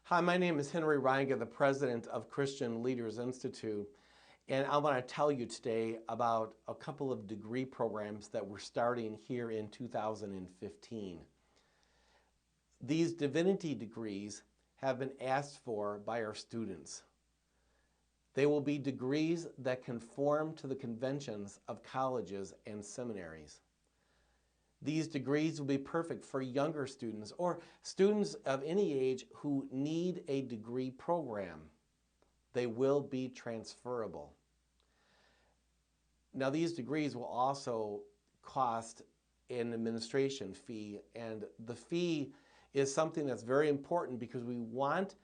Hi, my name is Henry Reinga, the president of Christian Leaders Institute, and I want to tell you today about a couple of degree programs that we're starting here in 2015. These divinity degrees have been asked for by our students. They will be degrees that conform to the conventions of colleges and seminaries. These degrees will be perfect for younger students or students of any age who need a degree program. They will be transferable. Now, these degrees will also cost an administration fee, and the fee is something that's very important because we want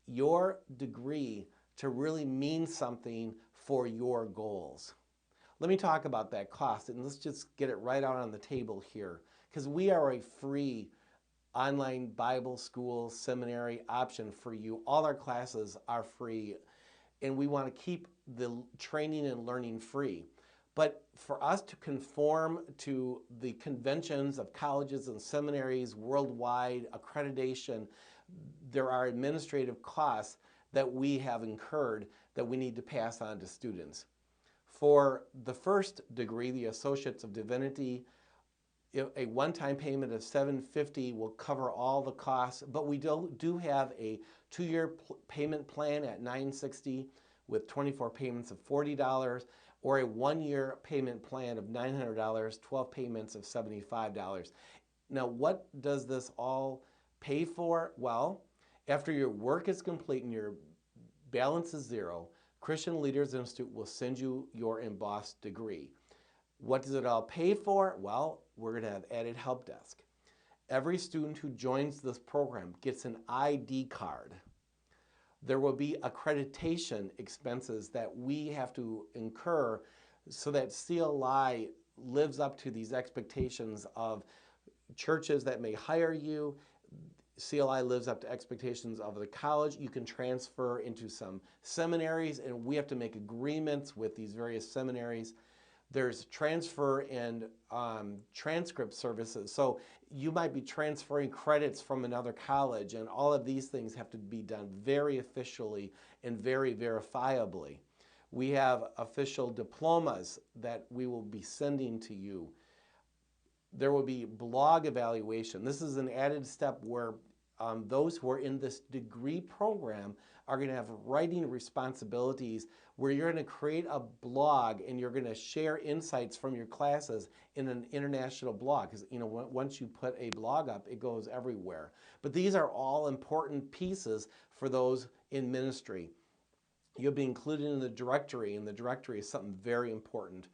your degree to really mean something for your goals. Let me talk about that cost, and let's just get it right out on the table here, because we are a free online Bible school seminary option for you. All our classes are free, and we want to keep the training and learning free. But for us to conform to the conventions of colleges and seminaries worldwide, accreditation, there are administrative costs that we have incurred that we need to pass on to students. For the first degree, the Associates of Divinity, a one-time payment of $750 will cover all the costs, but we do have a two-year payment plan at $960 with 24 payments of $40, or a one-year payment plan of $900, 12 payments of $75. Now, what does this all pay for? Well, after your work is complete and your balance is zero, Christian Leaders Institute will send you your embossed degree. What does it all pay for? Well, we're going to have added help desk. Every student who joins this program gets an ID card. There will be accreditation expenses that we have to incur so that CLI lives up to these expectations of churches that may hire you. CLI lives up to expectations of the college. You can transfer into some seminaries, and we have to make agreements with these various seminaries. There's transfer and transcript services. So you might be transferring credits from another college, and all of these things have to be done very officially and very verifiably. We have official diplomas that we will be sending to you. There will be blog evaluation. This is an added step where those who are in this degree program are going to have writing responsibilities where you're going to create a blog and you're going to share insights from your classes in an international blog. Because once you put a blog up, it goes everywhere. But these are all important pieces for those in ministry. You'll be included in the directory, and the directory is something very important.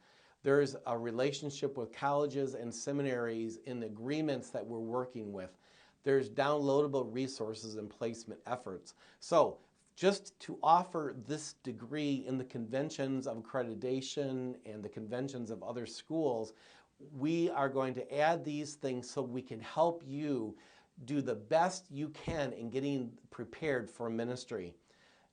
There's a relationship with colleges and seminaries in agreements that we're working with. There's downloadable resources and placement efforts. So just to offer this degree in the conventions of accreditation and the conventions of other schools, we are going to add these things so we can help you do the best you can in getting prepared for ministry.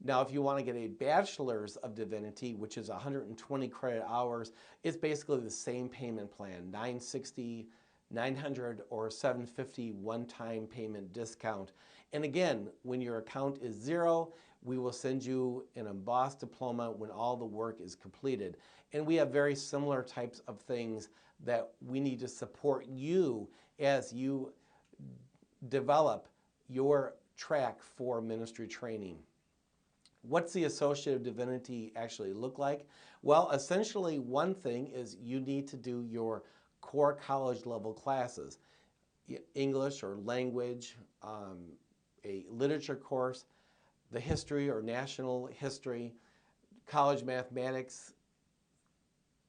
Now, if you want to get a Bachelor's of Divinity, which is 120 credit hours, it's basically the same payment plan, $960, $900, or $750 one-time payment discount. And again, when your account is zero, we will send you an embossed diploma when all the work is completed. And we have very similar types of things that we need to support you as you develop your track for ministry training. What's the Associate of Divinity actually look like? Well, essentially one thing is you need to do your core college level classes, English or language, a literature course, the history or national history, college mathematics,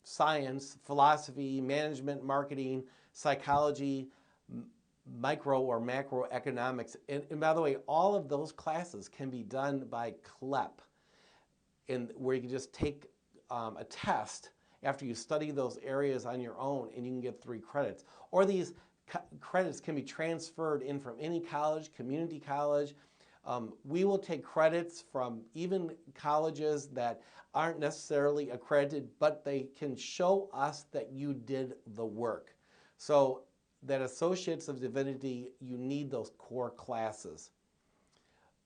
science, philosophy, management, marketing, psychology, micro or macroeconomics. And by the way, all of those classes can be done by CLEP, where you can just take a test after you study those areas on your own, and you can get 3 credits. Or these credits can be transferred in from any college, community college. We will take credits from even colleges that aren't necessarily accredited, but they can show us that you did the work. So that Associates of Divinity, you need those core classes.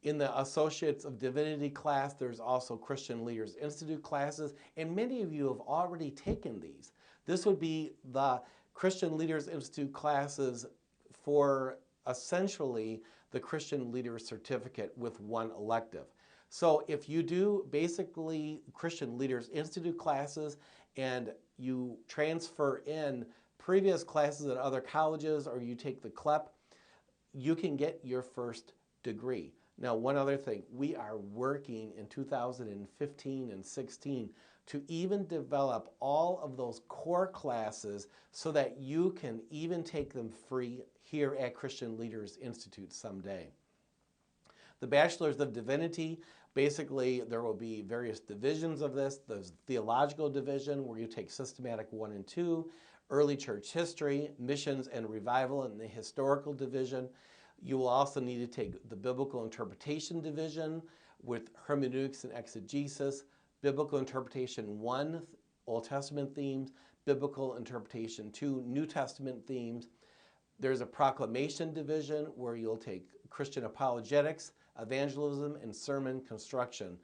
In the Associates of Divinity class, there's also Christian Leaders Institute classes, and many of you have already taken these. This would be the Christian Leaders Institute classes for essentially the Christian Leaders Certificate with one elective. So if you do basically Christian Leaders Institute classes and you transfer in previous classes at other colleges or you take the CLEP, you can get your first degree. Now, one other thing, we are working in 2015 and 16 to even develop all of those core classes so that you can even take them free here at Christian Leaders Institute someday. The Bachelors of Divinity, basically there will be various divisions of this. There's the theological division where you take systematic 1 and 2, early church history, missions and revival in the historical division. You will also need to take the biblical interpretation division with hermeneutics and exegesis, biblical interpretation 1, Old Testament themes, biblical interpretation 2, New Testament themes. There's a proclamation division where you'll take Christian apologetics, evangelism, and sermon construction.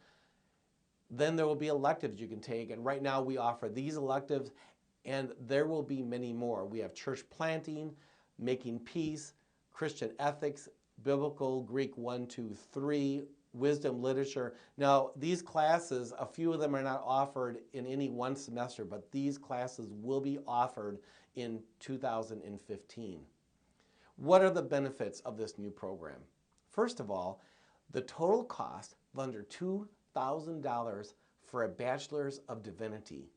Then there will be electives you can take, and right now we offer these electives, and there will be many more. We have church planting, making peace, Christian ethics, biblical Greek 1, 2, 3, wisdom literature. Now, these classes, a few of them are not offered in any one semester, but these classes will be offered in 2015. What are the benefits of this new program? First of all, the total cost of under $2,000 for a Bachelor's of Divinity.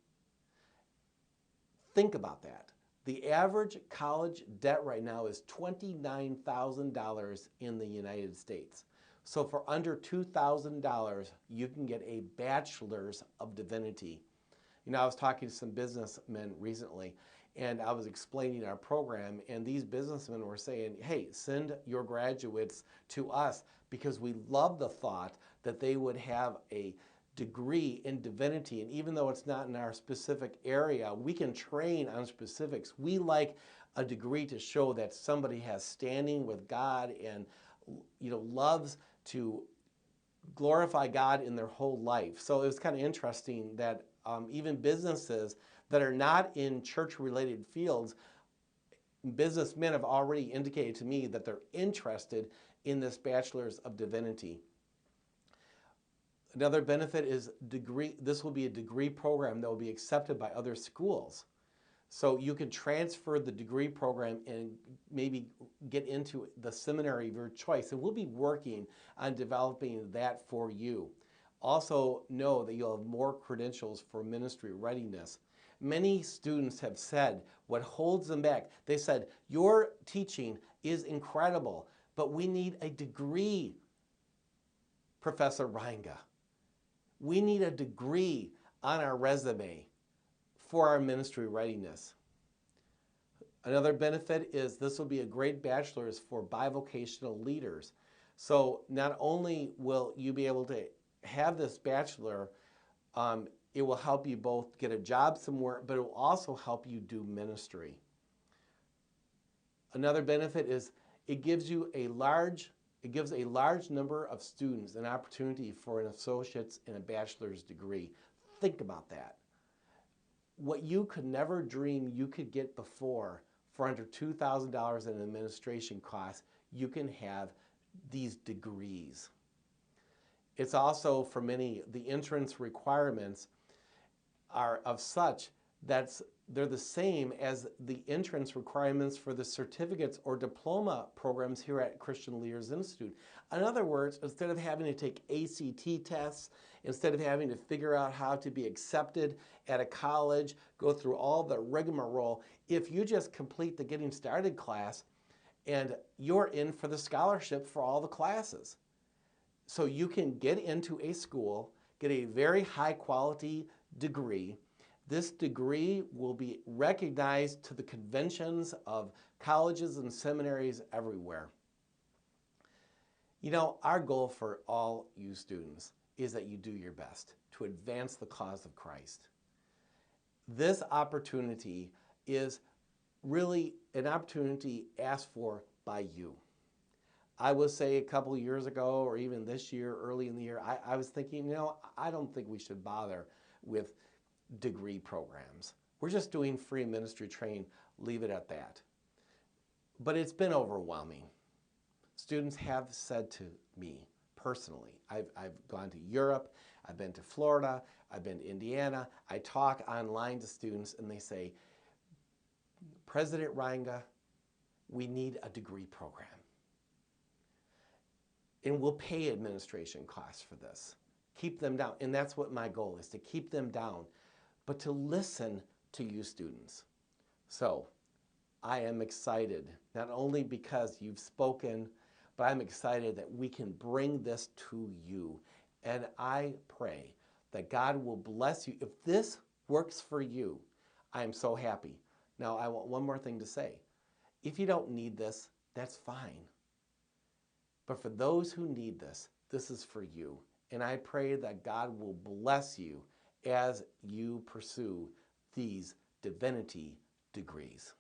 Think about that. The average college debt right now is $29,000 in the United States. So for under $2,000, you can get a Bachelor's of Divinity. You know, I was talking to some businessmen recently, and I was explaining our program, and these businessmen were saying, hey, send your graduates to us because we love the thought that they would have a degree in divinity, and even though it's not in our specific area, we can train on specifics. We like a degree to show that somebody has standing with God and loves to glorify God in their whole life. So it was kind of interesting that even businesses that are not in church-related fields, businessmen have already indicated to me that they're interested in this Bachelor's of Divinity. Another benefit is degree. This will be a degree program that will be accepted by other schools. So you can transfer the degree program and maybe get into the seminary of your choice. And we'll be working on developing that for you. Also know that you'll have more credentials for ministry readiness. Many students have said what holds them back. They said, your teaching is incredible, but we need a degree, Professor Reinga. We need a degree on our resume for our ministry readiness. Another benefit is this will be a great bachelor's for bivocational leaders. So not only will you be able to have this bachelor, it will help you both get a job somewhere, but it will also help you do ministry. Another benefit is it gives a large number of students an opportunity for an associate's and a bachelor's degree. Think about that. What you could never dream you could get before for under $2,000 in administration costs, you can have these degrees. It's also, for many, the entrance requirements are of such that they're the same as the entrance requirements for the certificates or diploma programs here at Christian Leaders Institute. In other words, instead of having to take ACT tests, instead of having to figure out how to be accepted at a college, go through all the rigmarole, if you just complete the Getting Started class, and you're in for the scholarship for all the classes. So you can get into a school, get a very high quality degree. This degree will be recognized to the conventions of colleges and seminaries everywhere. You know, our goal for all you students is that you do your best to advance the cause of Christ. This opportunity is really an opportunity asked for by you. I would say a couple of years ago, or even this year, early in the year, I was thinking, I don't think we should bother with degree programs. We're just doing free ministry training, leave it at that. But it's been overwhelming. Students have said to me personally, I've gone to Europe, I've been to Florida, I've been to Indiana, I talk online to students and they say, President Reinga, we need a degree program. And we'll pay administration costs for this. Keep them down. And that's what my goal is, to keep them down, but to listen to you students. So I am excited, not only because you've spoken, but I'm excited that we can bring this to you. And I pray that God will bless you. If this works for you, I am so happy. Now, I want one more thing to say. If you don't need this, that's fine. But for those who need this, this is for you. And I pray that God will bless you as you pursue these divinity degrees.